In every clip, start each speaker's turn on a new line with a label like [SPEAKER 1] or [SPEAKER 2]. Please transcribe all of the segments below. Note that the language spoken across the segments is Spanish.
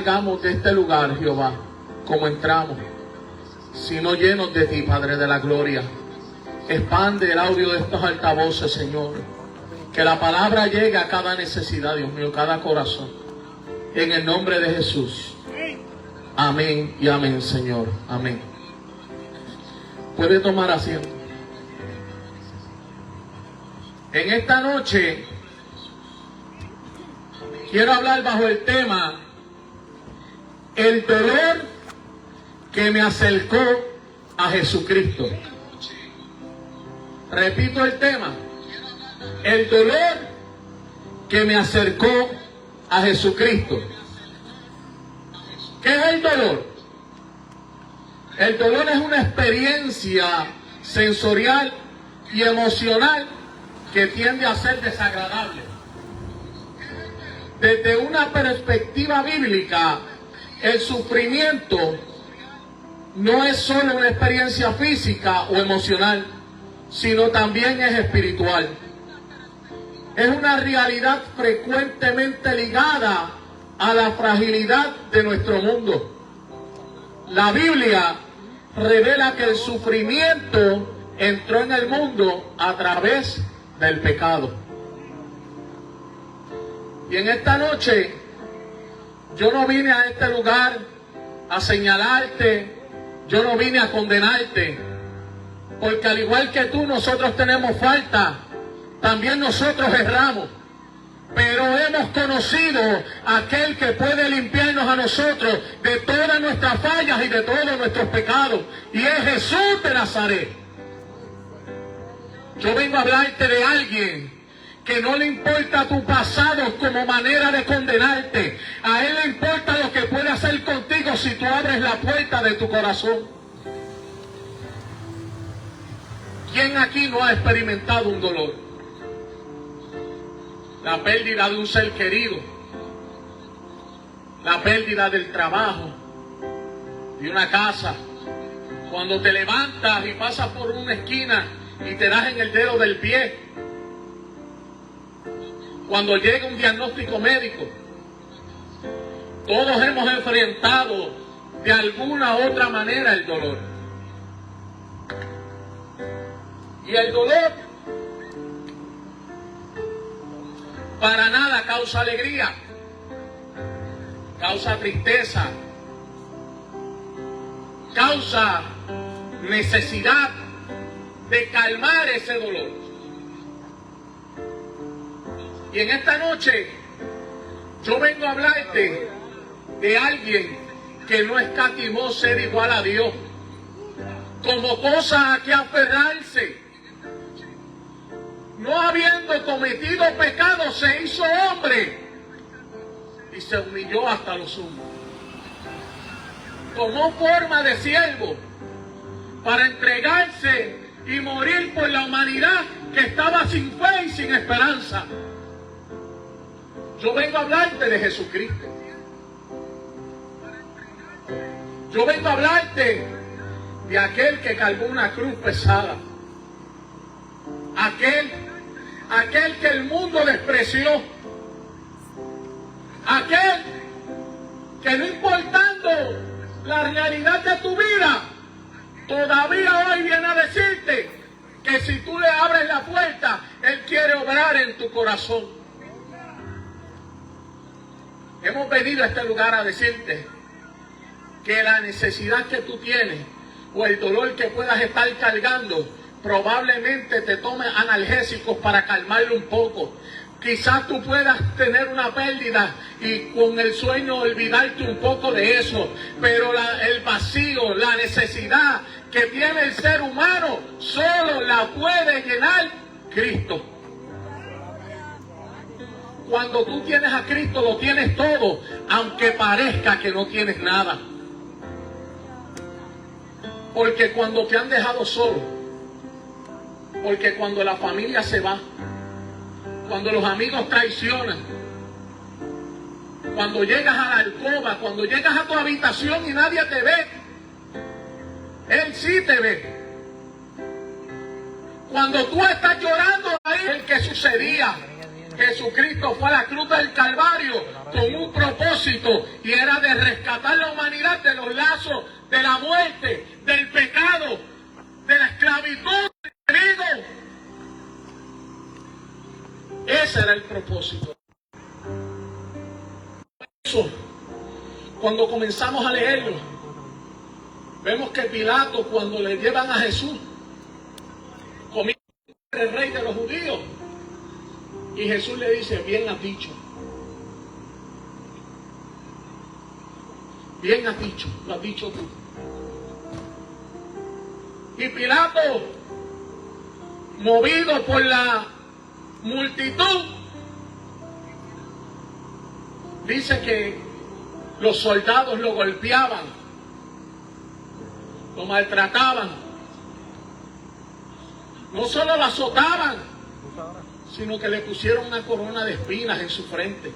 [SPEAKER 1] Salgamos de este lugar, Jehová, como entramos, sino llenos de ti, Padre de la gloria. Expande el audio de estos altavoces, Señor. Que la palabra llegue a cada necesidad, Dios mío, cada corazón. En el nombre de Jesús. Amén y amén, Señor. Amén. Puede tomar asiento. En esta noche quiero hablar bajo el tema el dolor que me acercó a Jesucristo. Repito el tema. El dolor que me acercó a Jesucristo. ¿Qué es el dolor? El dolor es una experiencia sensorial y emocional que tiende a ser desagradable. Desde una perspectiva bíblica, el sufrimiento no es solo una experiencia física o emocional, sino también es espiritual. Es una realidad frecuentemente ligada a la fragilidad de nuestro mundo. La Biblia revela que el sufrimiento entró en el mundo a través del pecado. Y en esta noche, yo no vine a este lugar a señalarte, yo no vine a condenarte, porque al igual que tú, nosotros tenemos falta, también nosotros erramos, pero hemos conocido a aquel que puede limpiarnos a nosotros de todas nuestras fallas y de todos nuestros pecados, y es Jesús de Nazaret. Yo vengo a hablarte de alguien que no le importa tu pasado como manera de condenarte. A Él le importa lo que puede hacer contigo si tú abres la puerta de tu corazón. ¿Quién aquí no ha experimentado un dolor? La pérdida de un ser querido, la pérdida del trabajo, de una casa. Cuando te levantas y pasas por una esquina y te das en el dedo del pie. Cuando llega un diagnóstico médico. Todos hemos enfrentado de alguna u otra manera el dolor. Y el dolor para nada causa alegría, causa tristeza, causa necesidad de calmar ese dolor. Y en esta noche yo vengo a hablarte de alguien que no escatimó ser igual a Dios, como cosa a que aferrarse. No habiendo cometido pecado, se hizo hombre y se humilló hasta lo sumo. Tomó forma de siervo para entregarse y morir por la humanidad que estaba sin fe y sin esperanza. Yo vengo a hablarte de Jesucristo. Yo vengo a hablarte de aquel que cargó una cruz pesada. Aquel que el mundo despreció. Aquel que no importando la realidad de tu vida, todavía hoy viene a decirte que si tú le abres la puerta, Él quiere obrar en tu corazón. Hemos venido a este lugar a decirte que la necesidad que tú tienes o el dolor que puedas estar cargando, probablemente te tomes analgésicos para calmarlo un poco. Quizás tú puedas tener una pérdida y con el sueño olvidarte un poco de eso, pero el vacío, la necesidad que tiene el ser humano, solo la puede llenar Cristo. Cuando tú tienes a Cristo, lo tienes todo, aunque parezca que no tienes nada. Porque cuando te han dejado solo, porque cuando la familia se va, cuando los amigos traicionan, cuando llegas a la alcoba, cuando llegas a tu habitación y nadie te ve, Él sí te ve. Cuando tú estás llorando, ahí es el que sucedía. Jesucristo fue a la cruz del Calvario con un propósito, y era de rescatar la humanidad de los lazos de la muerte, del pecado, de la esclavitud del enemigo. Ese era el propósito. Eso, cuando comenzamos a leerlo, vemos que Pilato, cuando le llevan a Jesús, comienza el rey de los judíos, y Jesús le dice: bien has dicho. Bien has dicho, lo has dicho tú. Y Pilato, movido por la multitud, dice que los soldados lo golpeaban, lo maltrataban, no solo lo azotaban, sino que le pusieron una corona de espinas en su frente.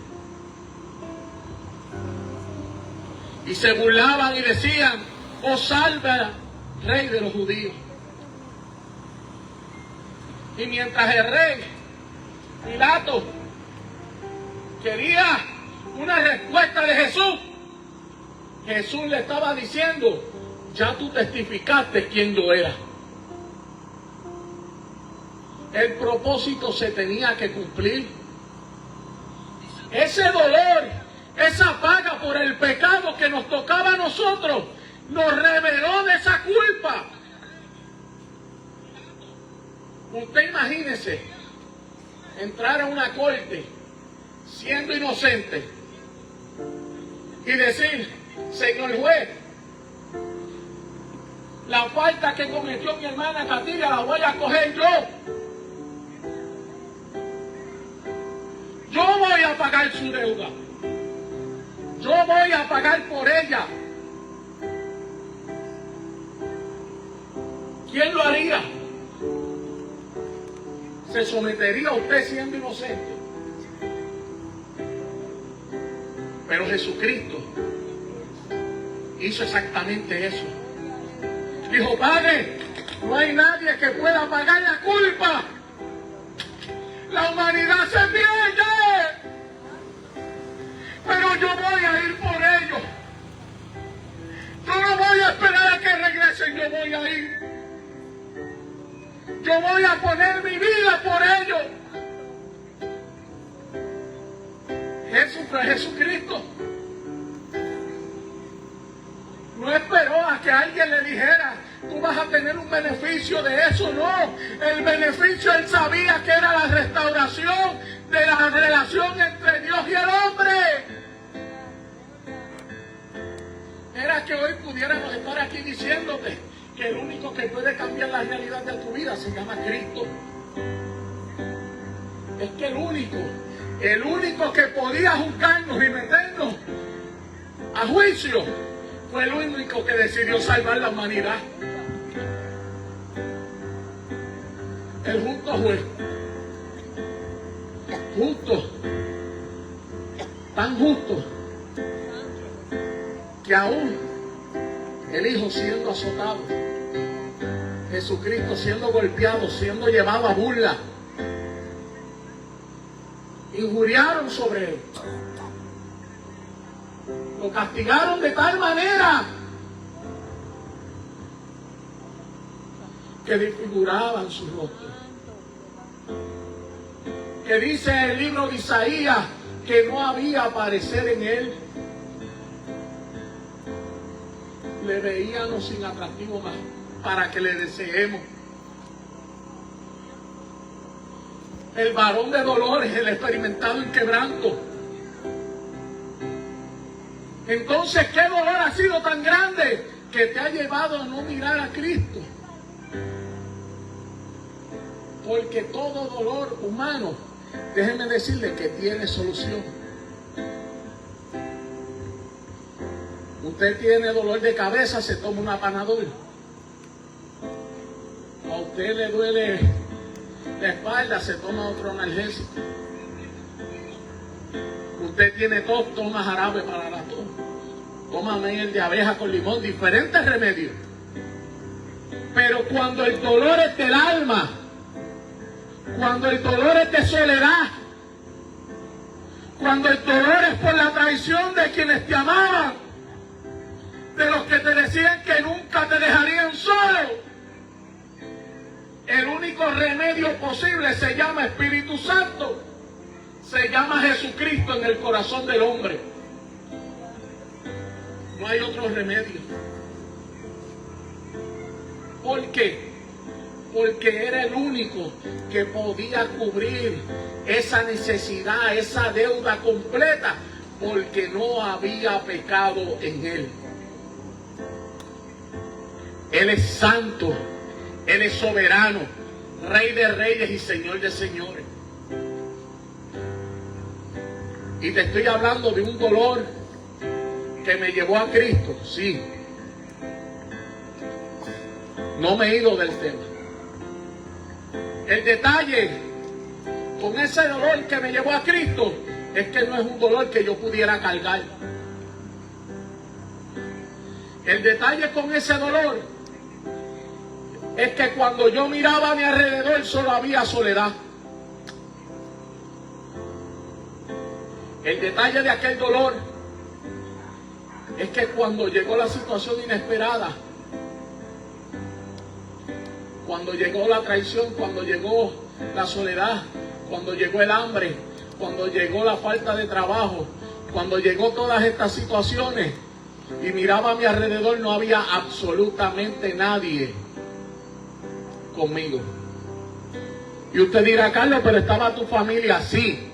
[SPEAKER 1] Y se burlaban y decían: oh, salva, rey de los judíos. Y mientras el rey Pilato quería una respuesta de Jesús, Jesús le estaba diciendo: ya tú testificaste quién yo era. El propósito se tenía que cumplir. Ese dolor, esa paga por el pecado que nos tocaba a nosotros, nos reveló de esa culpa. Usted imagínese entrar a una corte siendo inocente y decir: señor juez, la falta que cometió mi hermana Catiria la voy a coger yo. Yo voy a pagar su deuda. Yo voy a pagar por ella. ¿Quién lo haría? ¿Se sometería a usted siendo inocente? Pero Jesucristo hizo exactamente eso. Dijo: Padre, no hay nadie que pueda pagar la culpa. La humanidad se pierde, pero yo voy a ir por ellos. Yo no voy a esperar a que regresen, yo voy a ir. Yo voy a poner mi vida por ellos. Jesucristo no esperó a que alguien le dijera: tú vas a tener un beneficio de eso. No, el beneficio él sabía que era la restauración de la relación entre Dios y el hombre. Era que hoy pudiéramos estar aquí diciéndote que el único que puede cambiar la realidad de tu vida se llama Cristo. Es que el único que podía juzgarnos y meternos a juicio fue el único que decidió salvar la humanidad. El justo juez. Justo. Tan justo que aún el Hijo siendo azotado, Jesucristo siendo golpeado, siendo llevado a burla, injuriaron sobre él. Lo castigaron de tal manera que desfiguraban su rostro. Que dice el libro de Isaías que no había parecer en él. Le veíamos sin atractivo más para que le deseemos. El varón de dolores, el experimentado en quebranto. Entonces, ¿qué dolor ha sido tan grande que te ha llevado a no mirar a Cristo? Porque todo dolor humano, déjeme decirle que tiene solución. Usted tiene dolor de cabeza, se toma una Panadol. A usted le duele la espalda, se toma otro analgésico. Usted tiene tos, toma jarabe para la tos. Toma miel de abeja con limón, diferentes remedios. Pero cuando el dolor es del alma, cuando el dolor es de soledad, Cuando el dolor es por la traición de quienes te amaban, de los que te decían que nunca te dejarían solo, el único remedio posible se llama Espíritu Santo, se llama Jesucristo en el corazón del hombre. No hay otro remedio. ¿Por qué? Porque era el único que podía cubrir esa necesidad, esa deuda completa, porque no había pecado en él. Él es santo, Él es soberano, Rey de reyes y Señor de señores. Y te estoy hablando de un dolor que me llevó a Cristo, sí. No me he ido del tema. El detalle con ese dolor que me llevó a Cristo es que no es un dolor que yo pudiera cargar. El detalle con ese dolor es que cuando yo miraba a mi alrededor solo había soledad. El detalle de aquel dolor es que cuando llegó la situación inesperada, cuando llegó la traición, cuando llegó la soledad, cuando llegó el hambre, cuando llegó la falta de trabajo, cuando llegó todas estas situaciones y miraba a mi alrededor, no había absolutamente nadie conmigo. Y usted dirá, Carlos, pero estaba tu familia. Sí,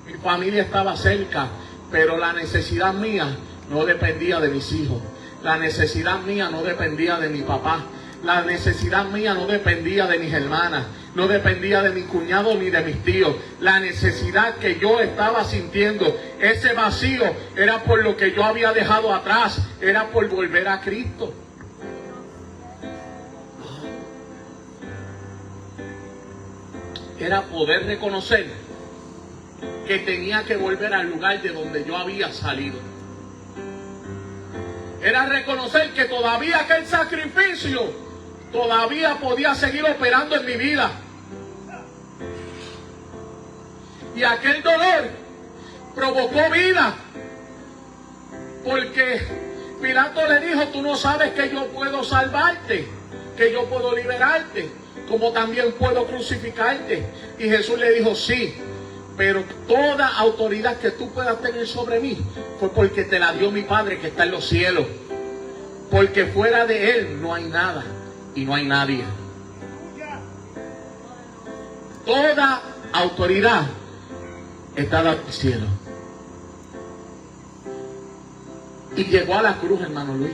[SPEAKER 1] mi familia estaba cerca, pero la necesidad mía no dependía de mis hijos. La necesidad mía no dependía de mi papá. La necesidad mía no dependía de mis hermanas, no dependía de mi cuñado ni de mis tíos. La necesidad que yo estaba sintiendo, ese vacío, era por lo que yo había dejado atrás, era por volver a Cristo. Era poder reconocer que tenía que volver al lugar de donde yo había salido. Era reconocer que todavía aquel sacrificio todavía podía seguir operando en mi vida. Y aquel dolor provocó vida. Porque Pilato le dijo, tú no sabes que yo puedo salvarte, que yo puedo liberarte, como también puedo crucificarte. Y Jesús le dijo, sí, pero toda autoridad que tú puedas tener sobre mí fue porque te la dio mi Padre que está en los cielos. Porque fuera de Él no hay nada y no hay nadie. Toda autoridad está dada al cielo. Y llegó a la cruz, hermano Luis.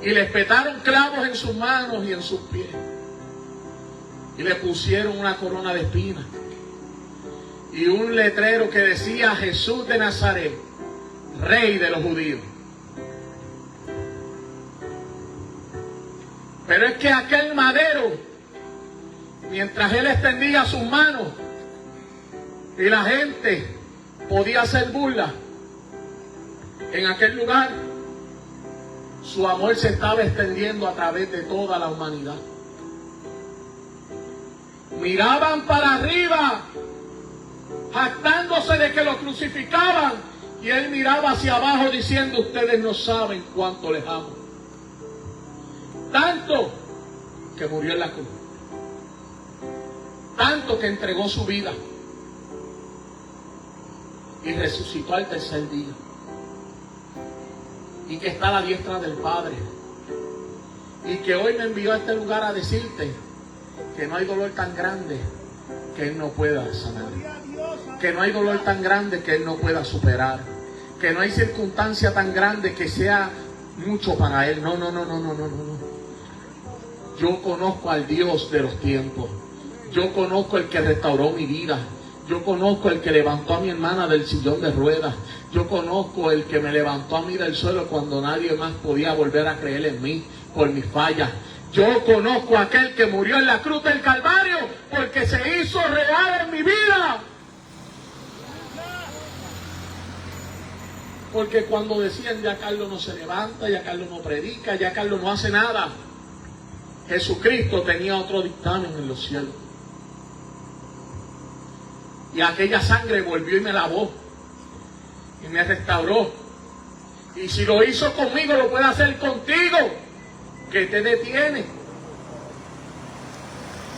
[SPEAKER 1] Y le espetaron clavos en sus manos y en sus pies. Y le pusieron una corona de espinas. Y un letrero que decía Jesús de Nazaret, Rey de los judíos. Pero es que aquel madero, mientras él extendía sus manos y la gente podía hacer burla, en aquel lugar su amor se estaba extendiendo a través de toda la humanidad. Miraban para arriba, jactándose de que lo crucificaban, y él miraba hacia abajo diciendo, ustedes no saben cuánto les amo. Tanto que murió en la cruz. Tanto que entregó su vida. Y resucitó al tercer día. Y que está a la diestra del Padre. Y que hoy me envió a este lugar a decirte que no hay dolor tan grande que Él no pueda sanar. Que no hay dolor tan grande que Él no pueda superar. Que no hay circunstancia tan grande que sea mucho para Él. No. Yo conozco al Dios de los tiempos. Yo conozco el que restauró mi vida. Yo conozco el que levantó a mi hermana del sillón de ruedas. Yo conozco el que me levantó a mí del suelo cuando nadie más podía volver a creer en mí por mis fallas. Yo conozco a aquel que murió en la cruz del Calvario porque se hizo real en mi vida. Porque cuando decían ya Carlos no se levanta, ya Carlos no predica, ya Carlos no hace nada, Jesucristo tenía otro dictamen en los cielos. Y aquella sangre volvió y me lavó. Y me restauró. Y si lo hizo conmigo, lo puede hacer contigo. ¿Qué te detiene?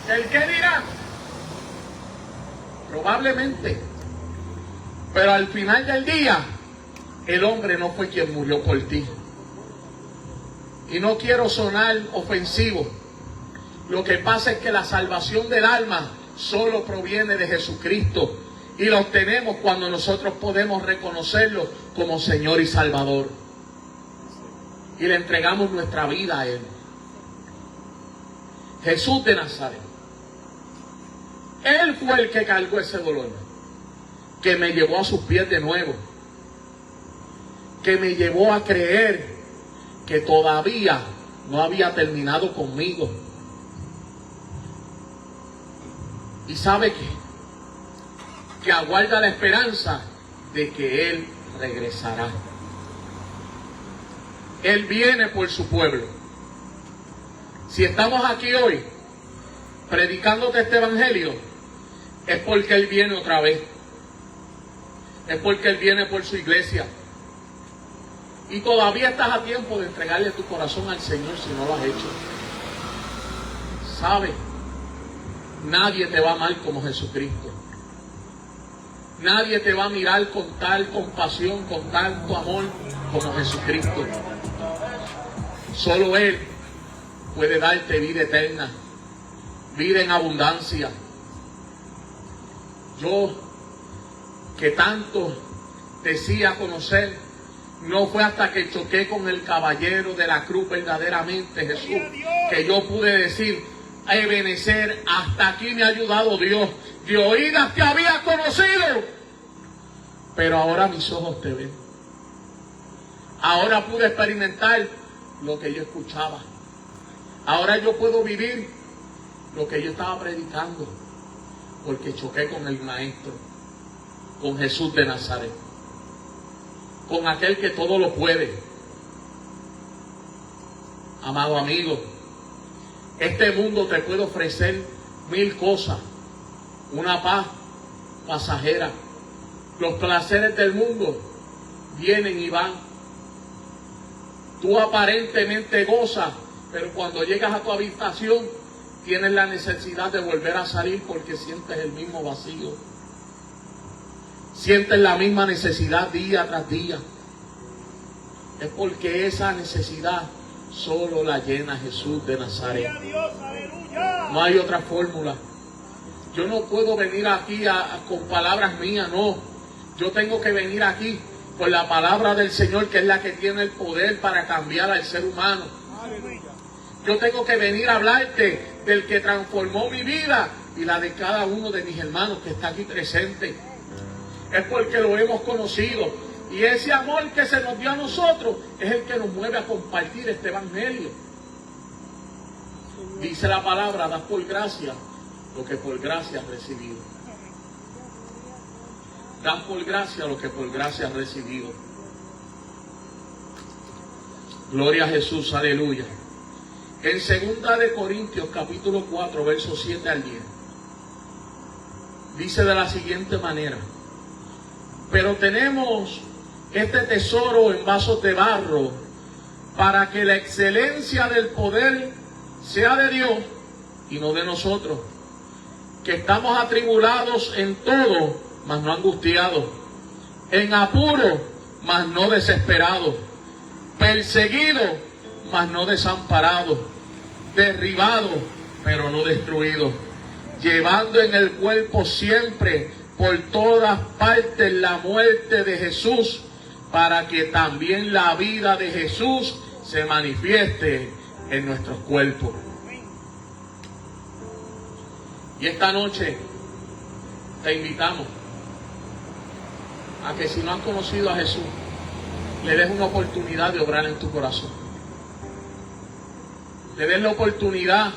[SPEAKER 1] ¿El qué dirá? Probablemente. Pero al final del día, el hombre no fue quien murió por ti. Y no quiero sonar ofensivo. Lo que pasa es que la salvación del alma solo proviene de Jesucristo. Y la obtenemos cuando nosotros podemos reconocerlo como Señor y Salvador. Y le entregamos nuestra vida a Él. Jesús de Nazaret. Él fue el que cargó ese dolor. Que me llevó a sus pies de nuevo. Que me llevó a creer que todavía no había terminado conmigo. ¿Y sabe qué? Que aguarda la esperanza de que Él regresará. Él viene por su pueblo. Si estamos aquí hoy predicándote este evangelio, es porque Él viene otra vez. Es porque Él viene por su iglesia. Y todavía estás a tiempo de entregarle tu corazón al Señor si no lo has hecho. ¿Sabe? Nadie te va a amar como Jesucristo. Nadie te va a mirar con tal compasión, con tanto amor como Jesucristo. Solo Él puede darte vida eterna, vida en abundancia. Yo, que tanto decía conocer, no fue hasta que choqué con el caballero de la cruz verdaderamente, Jesús, que yo pude decir, Ebenezer, hasta aquí me ha ayudado Dios. De oídas te había conocido, pero ahora mis ojos te ven. Ahora pude experimentar lo que yo escuchaba. Ahora yo puedo vivir lo que yo estaba predicando, porque choqué con el Maestro, con Jesús de Nazaret, con aquel que todo lo puede. Amado amigo, este mundo te puede ofrecer 1000 cosas, una paz pasajera. Los placeres del mundo vienen y van. Tú aparentemente gozas, pero cuando llegas a tu habitación tienes la necesidad de volver a salir porque sientes el mismo vacío. Sientes la misma necesidad día tras día. Es porque esa necesidad solo la llena Jesús de Nazaret. No hay otra fórmula. Yo no puedo venir aquí con palabras mías, no. Yo tengo que venir aquí por la palabra del Señor, que es la que tiene el poder para cambiar al ser humano. Yo tengo que venir a hablarte del que transformó mi vida y la de cada uno de mis hermanos que está aquí presente. Es porque lo hemos conocido. Y ese amor que se nos dio a nosotros es el que nos mueve a compartir este evangelio. Dice la palabra, das por gracia lo que por gracia has recibido. Das por gracia lo que por gracia has recibido. Gloria a Jesús, aleluya. En 2 de Corintios capítulo 4, versos 7 al 10, dice de la siguiente manera: pero tenemos este tesoro en vasos de barro, para que la excelencia del poder sea de Dios y no de nosotros, que estamos atribulados en todo, mas no angustiados, en apuro, mas no desesperados, perseguidos, mas no desamparados, derribados, pero no destruidos, llevando en el cuerpo siempre por todas partes la muerte de Jesús, para que también la vida de Jesús se manifieste en nuestros cuerpos. Y esta noche te invitamos a que, si no has conocido a Jesús, le des una oportunidad de obrar en tu corazón. Le des la oportunidad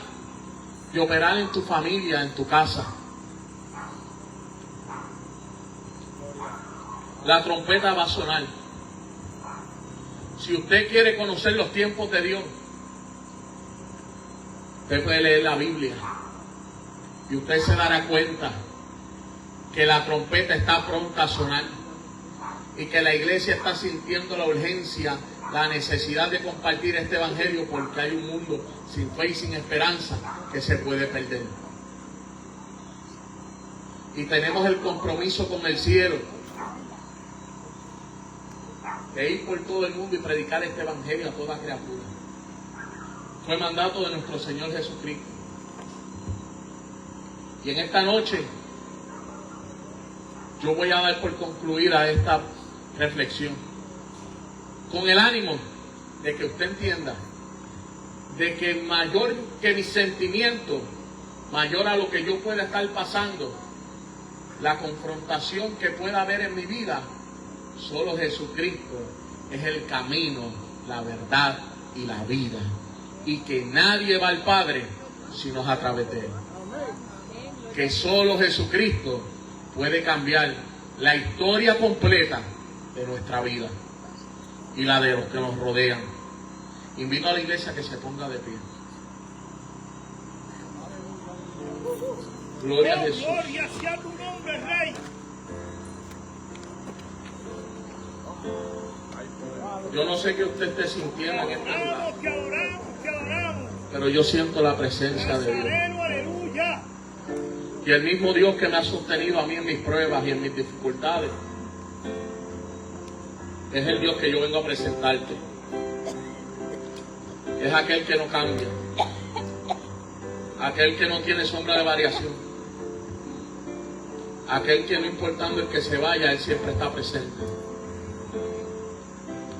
[SPEAKER 1] de operar en tu familia, en tu casa. La trompeta va a sonar. Si usted quiere conocer los tiempos de Dios, usted puede leer la Biblia y usted se dará cuenta que la trompeta está pronta a sonar y que la iglesia está sintiendo la urgencia, la necesidad de compartir este evangelio, porque hay un mundo sin fe y sin esperanza que se puede perder. Y tenemos el compromiso con el cielo de ir por todo el mundo y predicar este evangelio a toda criatura. Fue mandato de nuestro Señor Jesucristo. Y en esta noche yo voy a dar por concluida esta reflexión con el ánimo de que usted entienda de que mayor que mis sentimientos, mayor a lo que yo pueda estar pasando, la confrontación que pueda haber en mi vida, solo Jesucristo es el camino, la verdad y la vida, y que nadie va al Padre sino a través de Él. Que solo Jesucristo puede cambiar la historia completa de nuestra vida y la de los que nos rodean. Invito a la iglesia a que se ponga de pie. Gloria a Jesús.
[SPEAKER 2] Gloria sea tu nombre, Rey.
[SPEAKER 1] Yo no sé qué usted esté sintiendo en este lugar,
[SPEAKER 2] Te adoramos, te adoramos.
[SPEAKER 1] pero yo siento la presencia de Dios.
[SPEAKER 2] Nazareno, aleluya.
[SPEAKER 1] Y el mismo Dios que me ha sostenido a mí en mis pruebas y en mis dificultades es el Dios que yo vengo a presentarte. Es aquel que no cambia, aquel que no tiene sombra de variación, aquel que no importando el que se vaya, Él siempre está presente.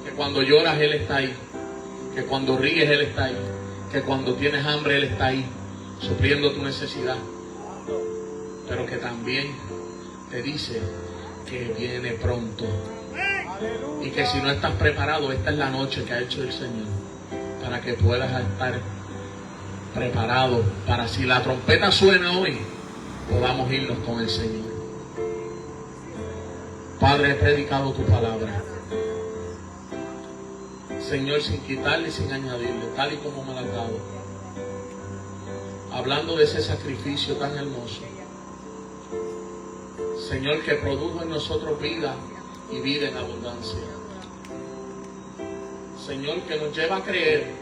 [SPEAKER 1] Que cuando lloras Él está ahí, que cuando ríes Él está ahí, que cuando tienes hambre Él está ahí, supliendo tu necesidad, pero que también te dice que viene pronto y que si no estás preparado, esta es la noche que ha hecho el Señor para que puedas estar preparado para, si la trompeta suena hoy, podamos irnos con el Señor. Padre, he predicado tu palabra, Señor, sin quitarle y sin añadirle, tal y como me la has dado, hablando de ese sacrificio tan hermoso, Señor, que produjo en nosotros vida y vida en abundancia. Señor, que nos lleva a creer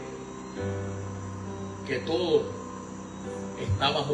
[SPEAKER 1] que todo está bajo